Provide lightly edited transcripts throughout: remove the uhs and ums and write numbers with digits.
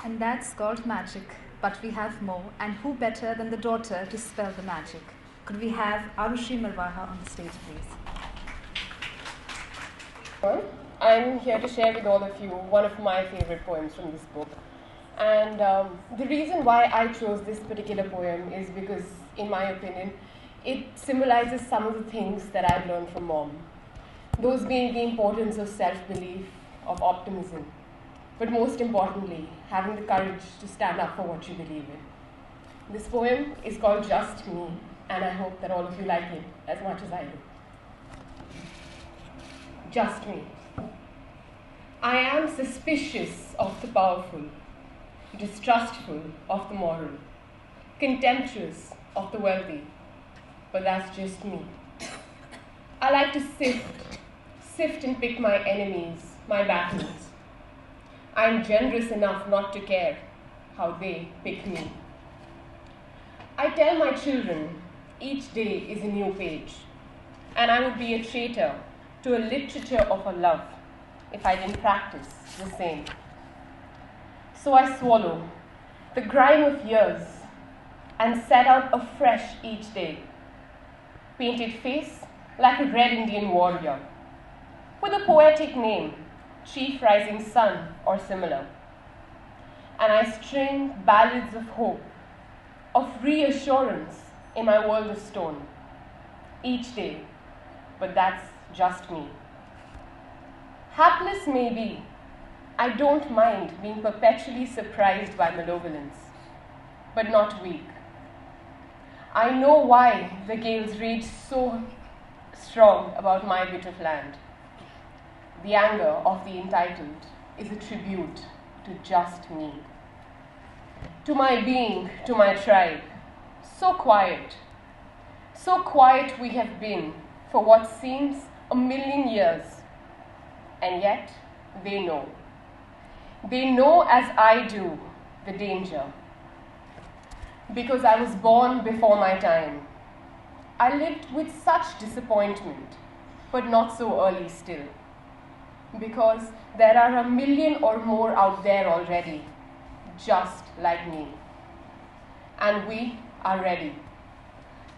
And that's called magic. But we have more, and who better than the daughter to spell the magic? Could we have Arushi Marwaha on the stage, please? I'm here to share with all of you one of my favorite poems from this book. And the reason why I chose this particular poem is because, in my opinion, it symbolizes some of the things that I've learned from Mom. Those being the importance of self-belief, of optimism, but most importantly, having the courage to stand up for what you believe in. This poem is called Just Me, and I hope that all of you like it as much as I do. Just me. I am suspicious of the powerful, distrustful of the moral, contemptuous of the wealthy, but that's just me. I like to sift and pick my enemies, my battles. I'm generous enough not to care how they pick me. I tell my children each day is a new page, and I would be a traitor to a literature of a love if I didn't practice the same. So I swallow the grime of years and set out afresh each day, painted face like a red Indian warrior, with a poetic name, Chief Rising Sun or similar. And I string ballads of hope, of reassurance in my world of stone, each day, but that's just me. Hapless maybe, I don't mind being perpetually surprised by malevolence, but not weak. I know why the gales rage so strong about my bit of land. The anger of the entitled is a tribute to just me. To my being, to my tribe, so quiet we have been for what seems a million years, and yet they know. They know as I do the danger. Because I was born before my time. I lived with such disappointment, but not so early still. Because there are a million or more out there already, just like me. And we are ready.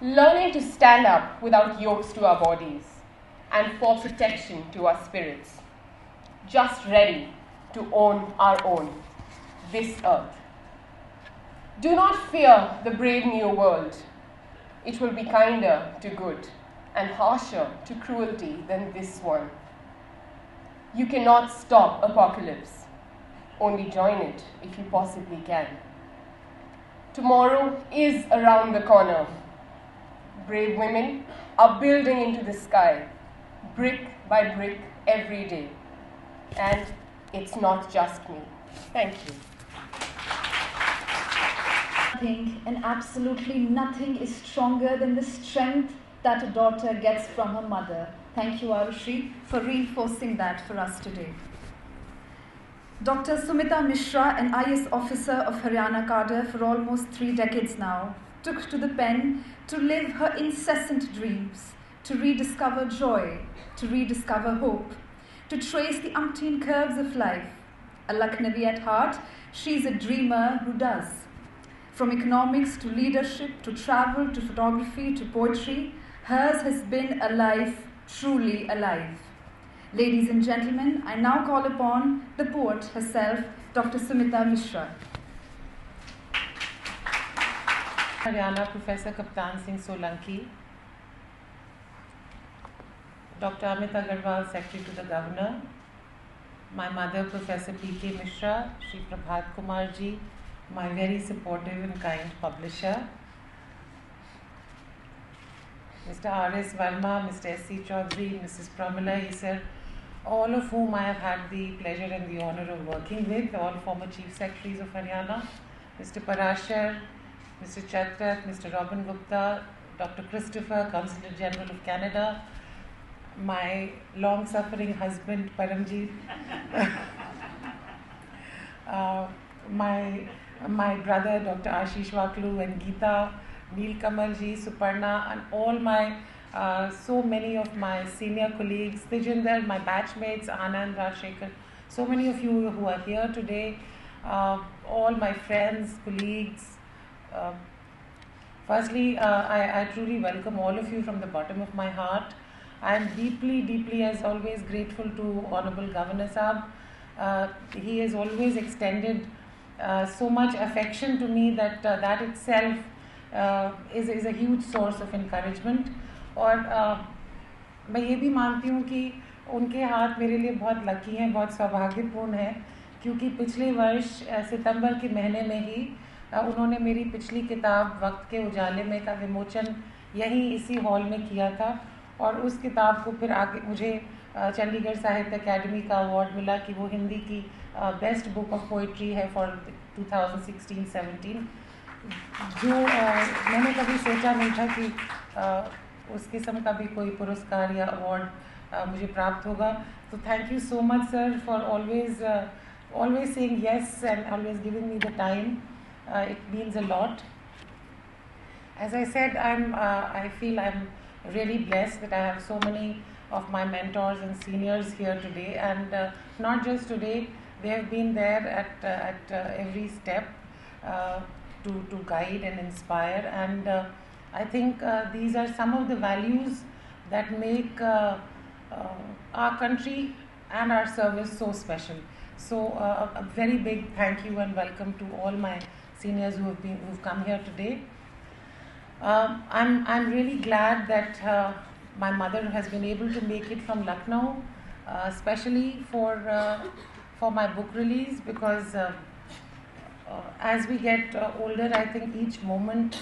Learning to stand up without yokes to our bodies and for protection to our spirits. Just ready to own our own, this earth. Do not fear the brave new world. It will be kinder to good and harsher to cruelty than this one. You cannot stop apocalypse. Only join it if you possibly can. Tomorrow is around the corner. Brave women are building into the sky, brick by brick every day. And it's not just me. Thank you. Nothing and absolutely nothing is stronger than the strength that a daughter gets from her mother. Thank you, Arushi, for reinforcing that for us today. Dr. Sumita Misra, an IAS officer of Haryana cadre for almost 3 decades now, took to the pen to live her incessant dreams, to rediscover joy, to rediscover hope, to trace the umpteen curves of life. A Lucknowi at heart, she's a dreamer who does. From economics to leadership, to travel, to photography, to poetry, hers has been a life truly alive. Ladies and gentlemen, I now call upon the poet herself, Dr. Sumita Misra. Haryana Professor Kaptan Singh Solanki, Dr. Amit Agarwal, Secretary to the Governor, my mother, Professor P.K. Misra, Shri Prabhat Kumar ji, my very supportive and kind publisher, Mr. R.S. Verma, Mr. S.C. Chaudhary, Mrs. Pramila Isar, all of whom I have had the pleasure and the honor of working with, all former Chief Secretaries of Haryana, Mr. Parashar, Mr. Chatrat, Mr. Robin Gupta, Dr. Christopher, Consul General of Canada, my long-suffering husband, Paramjeet, my brother, Dr. Ashish Waklu and Geeta, Neel Kamalji, Suparna, and all my, so many of my senior colleagues, Tejinder, my batchmates, Anand, Rajshekhar, so many of you who are here today, all my friends, colleagues. Uh, Firstly, I truly welcome all of you from the bottom of my heart. I am deeply, deeply, as always, grateful to Honorable Governor Saab. He has always extended so much affection to me that that itself is a huge source of encouragement. और मैं ये भी मानती हूँ कि उनके हाथ मेरे लिए बहुत लकी हैं, बहुत सौभाग्यपूर्ण हैं, क्योंकि पिछले वर्ष सितंबर के महीने में ही उन्होंने मेरी पिछली किताब वक्त के उजाले में का विमोचन यहीं इसी हॉल में किया था, और उस किताब को फिर आगे मुझे चंडीगढ़ साहित्य अकेडमी का अवार्ड मिला कि वो हिंदी की बेस्ट बुक ऑफ पोइट्री है फॉर 2016-17, जो मैंने कभी सोचा नहीं था कि उस किस्म का भी कोई पुरस्कार या अवार्ड मुझे प्राप्त होगा. तो thank you so much sir for always saying yes and always giving me the time. It means a lot. As I said, I feel I'm really blessed that I have so many of my mentors and seniors here today, and not just today, they have been there at every step to guide and inspire, and I think these are some of the values that make our country and our service so special. So a very big thank you and welcome to all my seniors who've come here today. I'm really glad that my mother has been able to make it from Lucknow, especially for my book release, because as we get older, I think each moment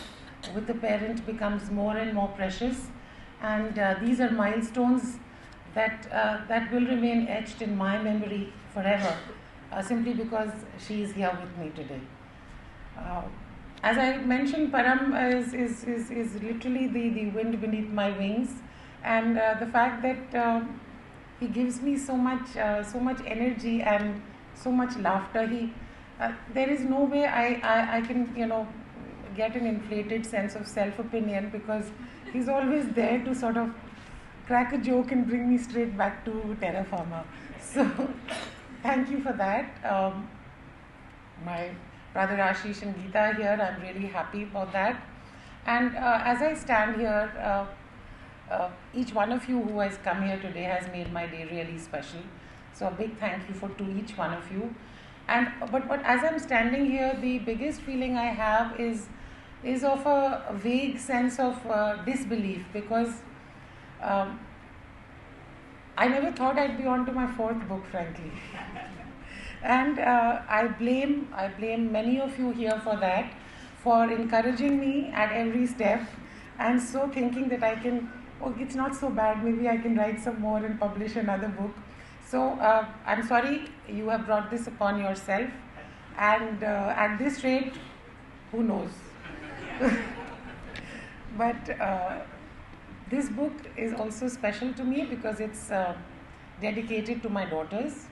with a parent becomes more and more precious, and these are milestones that will remain etched in my memory forever, simply because she is here with me today. As I mentioned, Param is literally the wind beneath my wings, and the fact that he gives me so much energy and so much laughter. There is no way I can get an inflated sense of self-opinion, because he's always there to sort of crack a joke and bring me straight back to terra firma. So thank you for that. My brother Ashish and Geeta here, I'm really happy about that. And as I stand here, each one of you who has come here today has made my day really special. So a big thank you to each one of you. And but as I'm standing here, the biggest feeling I have is of a vague sense of disbelief, because I never thought I'd be on to my fourth book, frankly. And I blame many of you here for that, for encouraging me at every step, and so thinking that I can, it's not so bad, maybe I can write some more and publish another book. So I'm sorry you have brought this upon yourself, and at this rate, who knows. But this book is also special to me because it's dedicated to my daughters.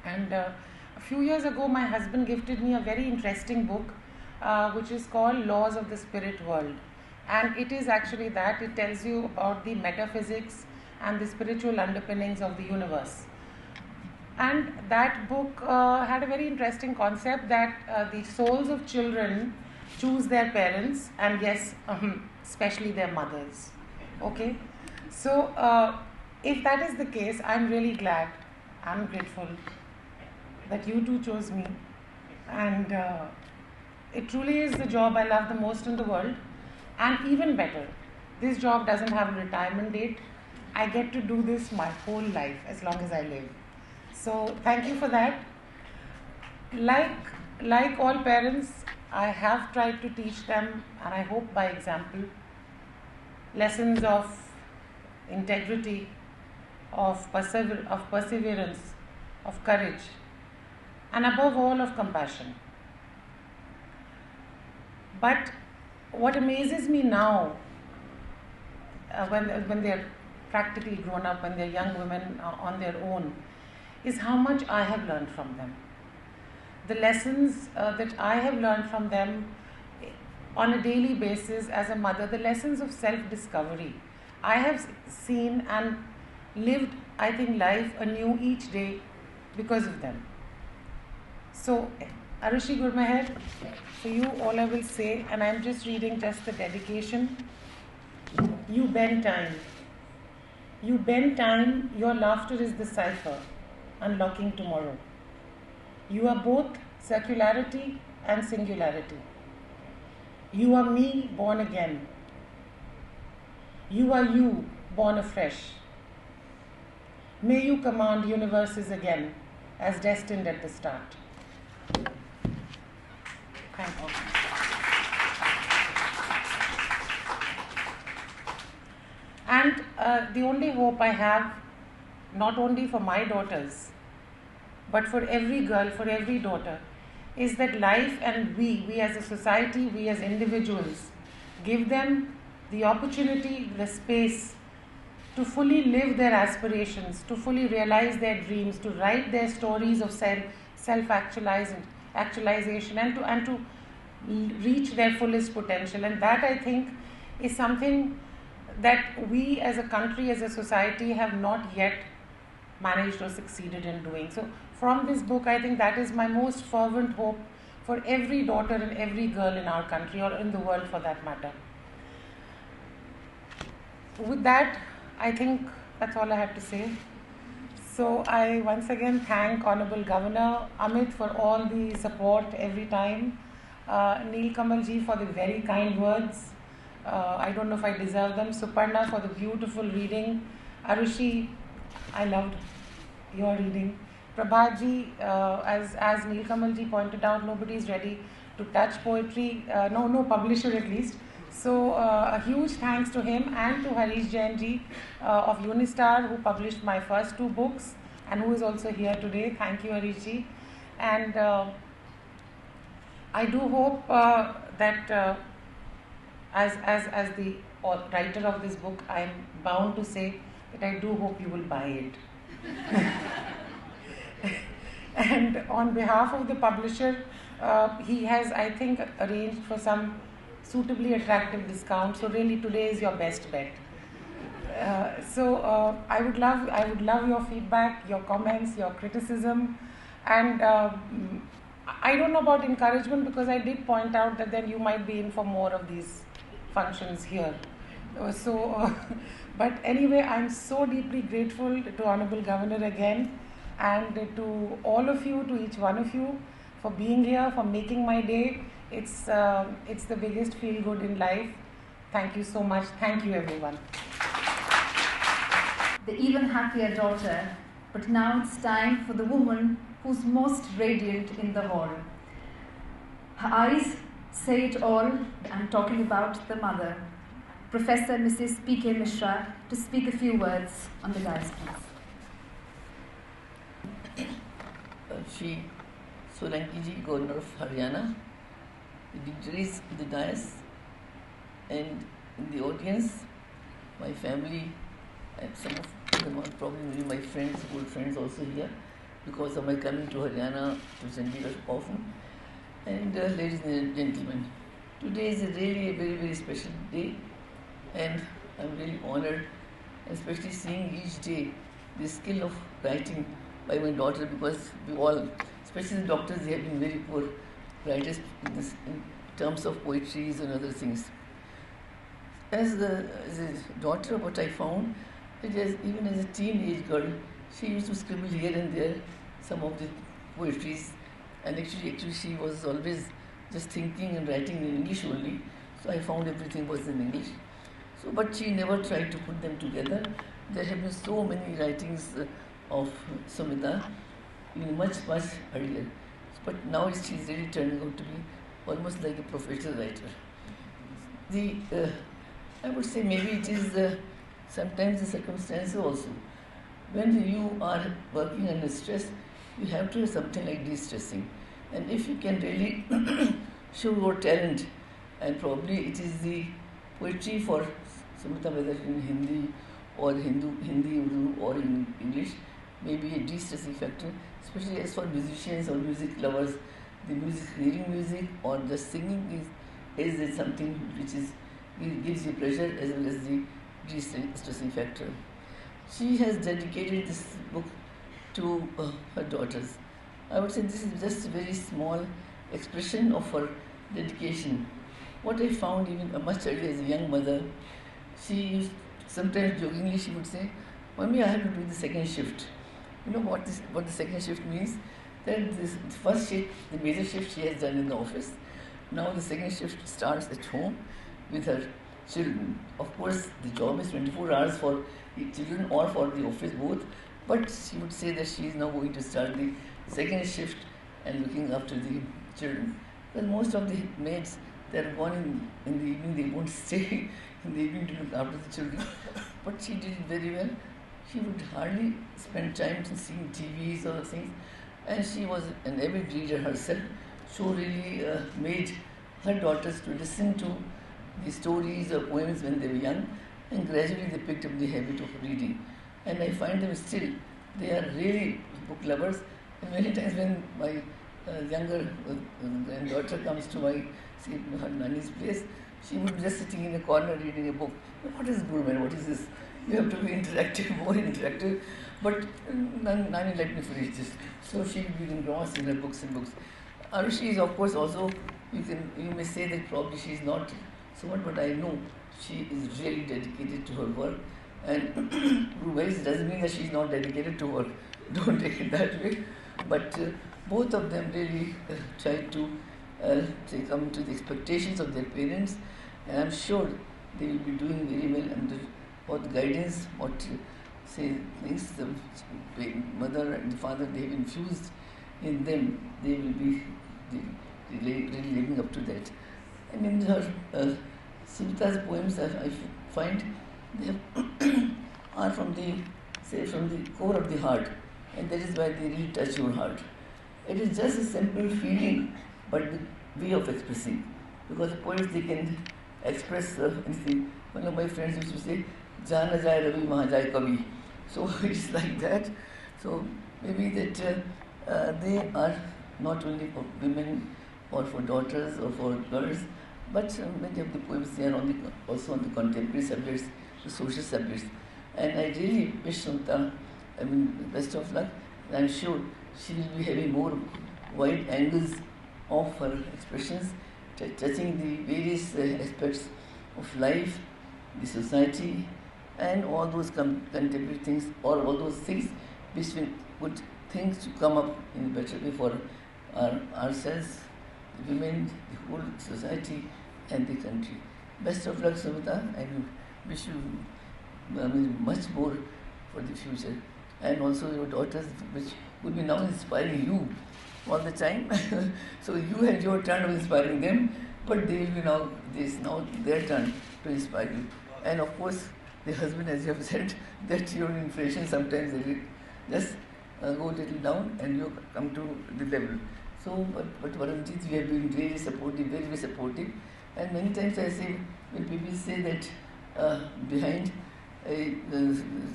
And a few years ago, my husband gifted me a very interesting book, which is called Laws of the Spirit World. And it is actually that. It tells you about the metaphysics and the spiritual underpinnings of the universe. And that book had a very interesting concept that the souls of children choose their parents, and yes, especially their mothers. Okay? So, if that is the case, I'm really glad, I'm grateful that you two chose me, and it truly is the job I love the most in the world. And even better, this job doesn't have a retirement date. I get to do this my whole life as long as I live. So thank you for that. Like all parents, I have tried to teach them, and I hope by example, lessons of integrity, of perseverance, of courage, and above all of compassion. But what amazes me now, when they're practically grown up, when they're young women on their own, is how much I have learned from them. The lessons that I have learned from them on a daily basis as a mother, the lessons of self-discovery. I have seen and lived, I think, life anew each day because of them. So, Arushi Gurmeher, for you all I will say, and I'm just reading just the dedication. You bend time. You bend time, your laughter is the cipher, unlocking tomorrow. You are both circularity and singularity. You are me born again. You are you born afresh. May you command universes again as destined at the start. Thank you. And the only hope I have, not only for my daughters, but for every girl, for every daughter, is that life and we as a society, we as individuals, give them the opportunity, the space to fully live their aspirations, to fully realize their dreams, to write their stories of self-actualization, and to reach their fullest potential. And that, I think, is something that we as a country, as a society, have not yet managed or succeeded in doing. So from this book, I think that is my most fervent hope for every daughter and every girl in our country, or in the world for that matter. With that, I think that's all I have to say. So I once again thank Honorable Governor Amit for all the support every time. Neel Kamal ji for the very kind words. I don't know if I deserve them. Suparna for the beautiful reading. Arushi, I loved your reading. Prabhat ji, as Neel Kamal ji pointed out, nobody is ready to touch poetry. No publisher at least. So a huge thanks to him and to Harish Jain ji of Unistar, who published my first 2 books and who is also here today. Thank you, Harish ji. And I do hope that as the writer of this book, I am bound to say that I do hope you will buy it. And on behalf of the publisher, he has, I think, arranged for some suitably attractive discount. So really, today is your best bet. I would love your feedback, your comments, your criticism, and I don't know about encouragement, because I did point out that then you might be in for more of these functions here. But anyway, I'm so deeply grateful to Honorable Governor again, and to all of you, to each one of you, for being here, for making my day. It's the biggest feel good in life. Thank you so much. Thank you, everyone. The even happier daughter, but now it's time for the woman who's most radiant in the hall. Her eyes say it all. I'm talking about the mother, Professor Mrs. P.K. Misra, to speak a few words on the dais, please. Shri Solanki ji, Governor of Haryana, the dignitaries in the dais, and in the audience, my family, and some of them are probably my friends, old friends also here, because of my coming to Haryana, to Chandigarh often. And ladies and gentlemen, today is really a very, very special day, and I'm really honored, especially seeing each day the skill of writing by my daughter, because we all, especially the doctors, they have been very poor writers in terms of poetries and other things. As a daughter, what I found, that even as a teenage girl, she used to scribble here and there some of the poetries, and actually she was always just thinking and writing in English only, so I found everything was in English. So, but she never tried to put them together. There have been so many writings of Sumita, much earlier, but now she's really turning out to be almost like a professional writer. I would say maybe it is sometimes the circumstance also. When you are working under stress, you have to have something like de-stressing. And if you can really show your talent, and probably it is the poetry for Sumita, whether in Hindi or Hindi, Urdu or in English, maybe a de-stressing factor, especially as for musicians or music lovers. The music, hearing music or just singing is something which gives you pleasure as well as the de-stressing factor. She has dedicated this book to her daughters, I would say this is just a very small expression of her dedication. What I found even much earlier as a young mother, she used, sometimes jokingly she would say, "Mommy, I have to do the second shift." You know what the second shift means? That this first shift, the major shift she has done in the office. Now the second shift starts at home with her children. Of course, the job is 24 hours for the children or for the office both, but she would say that she is now going to start the second shift and looking after the children. Well, most of the maids, they are gone in the evening, they won't stay in the evening to look after the children. But she did it very well. She would hardly spend time seeing TVs or things, and she was an avid reader herself. So really made her daughters to listen to the stories or poems when they were young, and gradually they picked up the habit of reading. And I find them still, they are really book lovers. And many times when my younger granddaughter comes to her nanny's place, she would be just sitting in a corner reading a book. What is good, man? What is this? You have to be interactive, more interactive. But nanny, let me finish this. So she would be engrossed in her books and books. She is, of course, also, you may say that probably she is not so much, but I know she is really dedicated to her work. And Rubaise doesn't mean that she is not dedicated to work. Don't take it that way. But both of them really try to come to the expectations of their parents, and I'm sure they will be doing very well under what guidance, what things the mother and the father they have infused in them. They will be really living up to that. And in her Sumita's poems, I find they are from the core of the heart, and that is why they really touch your heart. It is just a simple feeling, but the way of expressing. Because the poets, they can express anything. One of my friends used to say, "Jana jai Ravi, maha jai Kavi." So it's like that. So maybe that they are not only for women or for daughters or for girls, but many of the poems they are also on the contemporary subjects, the social subjects. And I really wish Sumita, best of luck. I'm sure she will be having more wide angles of her expressions, touching the various aspects of life, the society, and all those contemporary things, or all those things which will put things to come up in a better way for ourselves, the women, the whole society, and the country. Best of luck, Sumita, and wish you much more for the future. And also your daughters, which will be now inspiring you all the time. So you had your turn of inspiring them, but they will be now, this now their turn to inspire you. And of course, the husband, as you have said, that your inflation sometimes they will just go a little down and you come to the level. So, but Varanjit, you have been really supportive, very, very supportive. And many times I say, when people say that behind a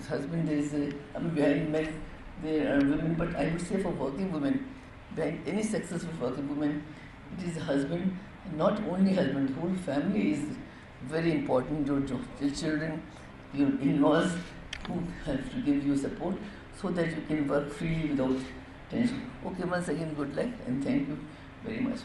husband there is behind men there are women, but I would say for working women, behind any successful working woman, it is the husband, and not only husband, the whole family is very important. Your children, your in-laws who have to give you support so that you can work freely without tension. Okay, once again, good luck and thank you very much.